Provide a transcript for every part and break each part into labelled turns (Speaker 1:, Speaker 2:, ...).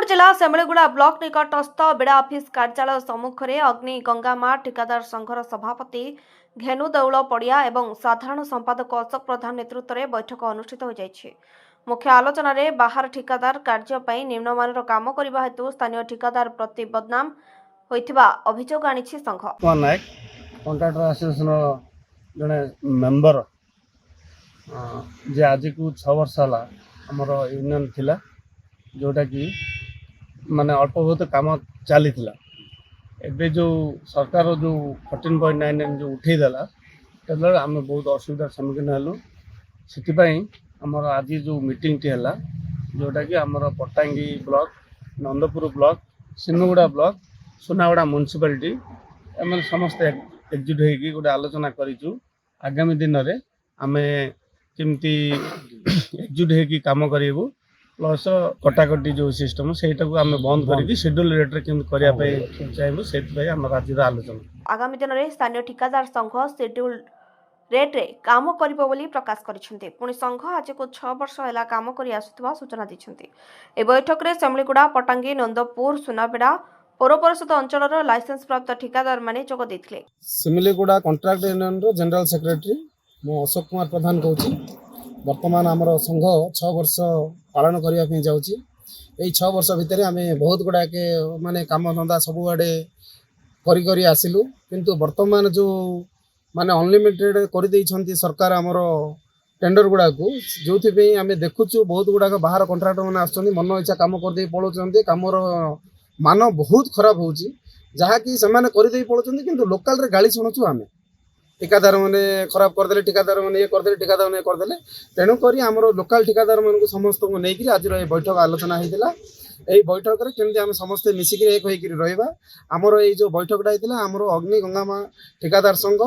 Speaker 1: कोरापुट जिला सेमलीगुड़ा ब्लॉक निकटस्थ बेड़ा ऑफिस कार्यालय सम्मुखें अग्नि गंगामा ठिकादार संघर सभापति घेनु दौल पड़िया एवं साधारण संपादक अशोक प्रधान नेतृत्व में बैठक अनुष्ठित हो जाइछि। मुख्य आलोचना रे बाहर ठिकादार कार्य निम्नमानर काम करने हेतु स्थानीय ठिकादार प्रति बदनाम होइथिबा अभियोग आनिछि संघ।
Speaker 2: नायक कॉन्ट्रैक्टर एसोसिएशन जड़े मेंबर जे आज को 6 वर्ष है आमर यूनियन थिला जोटा कि माने अल्प बहुत काम चली एबे जो सरकार जो 14.99 जो उठेदेला तेल आम बहुत असुविधार सम्मुखीन हेलु से आमर आज जो मीटिंग टी है जोटा कि आमर पट्टांगी ब्लॉक नंदपुर ब्लॉक सिनुगुड़ा ब्लॉक सुनागुड़ा म्युनिसिपालिटी एम समस्त एकजुट होगी गोटे आलोचना करूँ आगामी दिन में आम केमती एकजुट होगी काम करूँ प्लस कटाकटी जो सिस्टम से आम बंद करके शेड्यूल रेट्रे केमती चाहबू से राज्य आलोचना
Speaker 1: आगामी दिन में स्थानीय ठिकादार संघ शेड्यूल रेट्रे काम करिबो बोली प्रकाश करिसेंते। पुणी संघ आज को 6 वर्ष है काम करि आसुथिबा सूचना दैछंते। ए बैठक में सेमलीगुड़ा पटांगी नंदपुर सुनाबेड़ा पौर परिषद अंचल लाइसेंस प्राप्त ठिकादार माने जोग दैथिले।
Speaker 3: सेमलीगुड़ा कॉन्ट्रैक्ट यूनियन रो जनरल सेक्रेटरी मो अशोक कुमार प्रधान कहूँ। वर्तमान आमर संघ 6 वर्ष पालन करने जाऊँगी। यही 6 वर्ष भितर आम बहुत गुड़ाक माने काम धंदा सबुआड़े करी आसिलु किंतु वर्तमान जो माने अनलिमिटेड कर देइछंती सरकार आमर टेंडर गुड़ा को जो आम देखुचु बहुत गुड़ाक बाहर कॉन्ट्रैक्टर मैंने आसुच्चंती मन इच्छा काम करदे पलाउछंती कामर मान बहुत खराब होउची जहाँकि से करदे पलाउछंती किंतु लोकल रे गाली शुणुचु आम ठिकादार मैंने खराब करदे ठिकादार मैंने ये करदे ठिकादार मैंने करदे तेणुक आमर लोकल ठिकादार मान समस्त को लेकर आज बैठक आलोचना होता। यही बैठक में केमती आम समस्ते मिसिक एक रहा आमर ये जो बैठकटा होता आमर अग्नि गंगामा ठिकादार संघ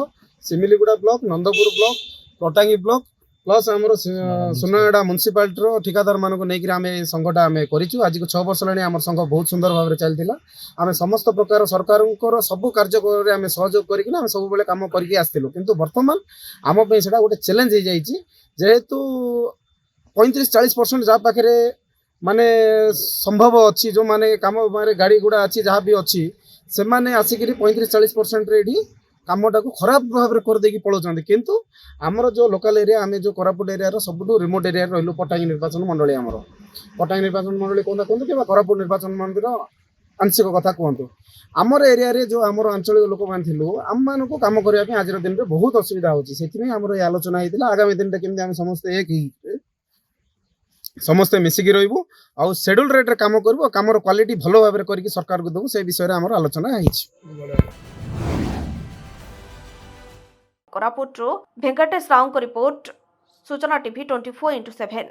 Speaker 3: Semiliguda block Nandapur block Pottangi block plus आमर सुनागुड़ा म्युनिसिपालिटी ठिकादार मानक लेकर आम संघटा आम करूँ। आज को 6 वर्ष है आम संघ बहुत सुंदर भाव में चलता आम समस्त प्रकार सरकार सबू कार्य आम सहयोग करके सब बेले कम करके आसलु किंतु वर्तमान आम से गोटे चैलेंज हो जाइए जेहेतु 35-40% जहाँ पाखे माने संभव अच्छी जो माने काम माने गाड़ी गुड़ा अच्छी जहाँ भी अच्छी से माने आसिक 35-40% ये कामटा को खराब भाव में कर देकी पलाउछंती किंतु आमर जो लोकल एरिया आम जो कोरापुट एरिया सबुठ रिमोट एरिया रही पटांगी निर्वाचन मंडली आमर पटांगी निर्वाचन मंडली कौन कहतु कि कोरापुट निर्वाचन मंडल आंशिक कथा कहतु आमर एरिया रे जो आमर आंचलिक लोक मैंने थिलु आम मान को कम करने आज दिन में बहुत असुविधा होती आमर ये आलोचना होता आगामी दिन में केमती आम समस्ते एक समस्ते मिसिकी रहिबु आउ शेड्यूल रेट रे काम करबो कामर क्वालिटी भलो भाबरे करके सरकार को देबो से विषय रे आमर आलोचना होईछि।
Speaker 1: कोरापुट रो वेंकटेश राव को रिपोर्ट सूचना टीवी 24/7।